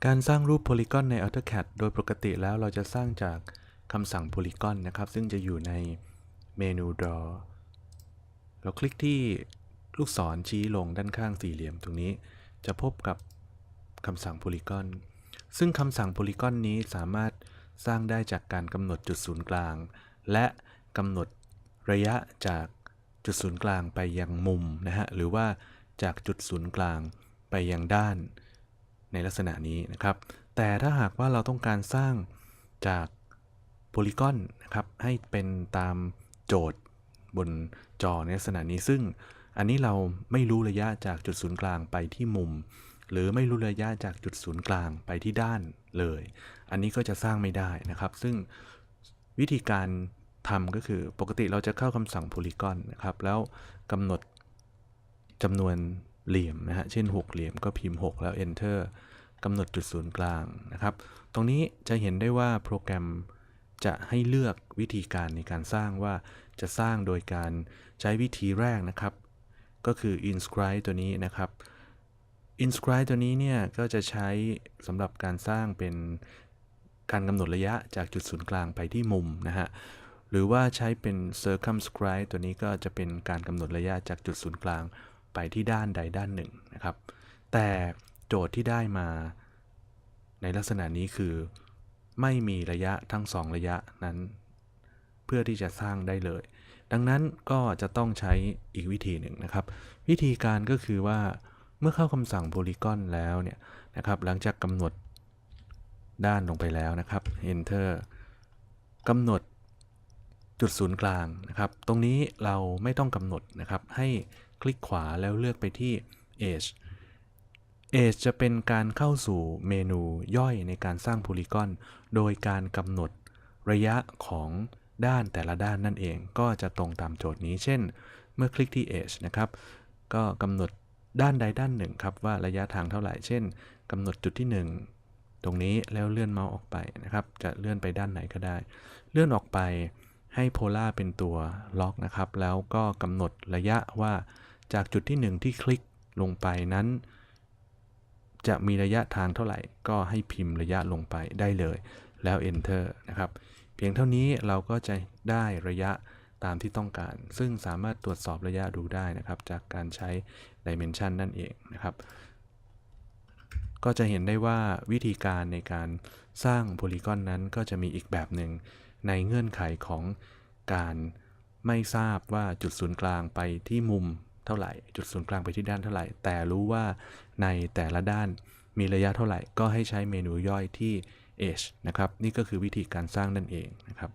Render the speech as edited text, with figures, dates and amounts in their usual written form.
การสร้างรูปโพลีกอนใน AutoCAD โดยปกติแล้วเราจะสร้างจากคำสั่งโพลีกอนนะครับซึ่งจะอยู่ในเมนู Draw เราคลิกที่ลูกศรชี้ลงด้านข้างสี่เหลี่ยมตรงนี้จะพบกับคำสั่งโพลีกอนซึ่งคำสั่งโพลีกอนนี้สามารถสร้างได้จากการกำหนดจุดศูนย์กลางและกำหนดระยะจากจุดศูนย์กลางไปยังมุมนะฮะหรือว่าจากจุดศูนย์กลางไปยังด้านในลักษณะนี้นะครับแต่ถ้าหากว่าเราต้องการสร้างจากโพลีกอนนะครับให้เป็นตามโจทย์บนจอในลักษณะนี้ซึ่งอันนี้เราไม่รู้ระยะจากจุดศูนย์กลางไปที่มุมหรือไม่รู้ระยะจากจุดศูนย์กลางไปที่ด้านเลยอันนี้ก็จะสร้างไม่ได้นะครับซึ่งวิธีการทำก็คือปกติเราจะเข้าคำสั่งโพลีกอนนะครับแล้วกำหนดจำนวนเหลี่ยมนะฮะเช่น6เหลี่ยมก็พิมพ์6แล้ว Enter กำหนดจุดศูนย์กลางนะครับตรงนี้จะเห็นได้ว่าโปรแกรมจะให้เลือกวิธีการในการสร้างว่าจะสร้างโดยการใช้วิธีแรกนะครับก็คือ inscribe ตัวนี้นะครับ inscribe ตัวนี้เนี่ยก็จะใช้สำหรับการสร้างเป็นการกำหนดระยะจากจุดศูนย์กลางไปที่มุมนะฮะหรือว่าใช้เป็น circumscribe ตัวนี้ก็จะเป็นการกำหนดระยะจากจุดศูนย์กลางไปที่ด้านใดด้านหนึ่งนะครับแต่โจทย์ที่ได้มาในลักษณะนี้คือไม่มีระยะทั้ง2ระยะนั้นเพื่อที่จะสร้างได้เลยดังนั้นก็จะต้องใช้อีกวิธีหนึ่งนะครับวิธีการก็คือว่าเมื่อเข้าคำสั่ง Polygon แล้วเนี่ยนะครับหลังจากกำหนดด้านลงไปแล้วนะครับ Enter กำหนดจุดศูนย์กลางนะครับตรงนี้เราไม่ต้องกำหนดนะครับให้คลิกขวาแล้วเลือกไปที่ Edge Edge จะเป็นการเข้าสู่เมนูย่อยในการสร้างโพลีกอนโดยการกำหนดระยะของด้านแต่ละด้านนั่นเองก็จะตรงตามโจทย์นี้เช่นเมื่อคลิกที่ Edge นะครับก็กำหนดด้านใดด้านหนึ่งครับว่าระยะทางเท่าไหร่เช่นกำหนดจุดที่1ตรงนี้แล้วเลื่อนเมาส์ออกไปนะครับจะเลื่อนไปด้านไหนก็ได้เลื่อนออกไปให้โพล่าเป็นตัวล็อกนะครับแล้วก็กำหนดระยะว่าจากจุดที่1ที่คลิกลงไปนั้นจะมีระยะทางเท่าไหร่ก็ให้พิมพ์ระยะลงไปได้เลยแล้ว Enter นะครับเพียงเท่านี้เราก็จะได้ระยะตามที่ต้องการซึ่งสามารถตรวจสอบระยะดูได้นะครับจากการใช้ Dimension นั่นเองนะครับก็จะเห็นได้ว่าวิธีการในการสร้างโพลีกอนนั้นก็จะมีอีกแบบหนึ่งในเงื่อนไขของการไม่ทราบว่าจุดศูนย์กลางไปที่มุมเท่าไหร่จุดศูนย์กลางไปที่ด้านเท่าไหร่แต่รู้ว่าในแต่ละด้านมีระยะเท่าไหร่ก็ให้ใช้เมนูย่อยที่ Edge นะครับนี่ก็คือวิธีการสร้างนั่นเองนะครับ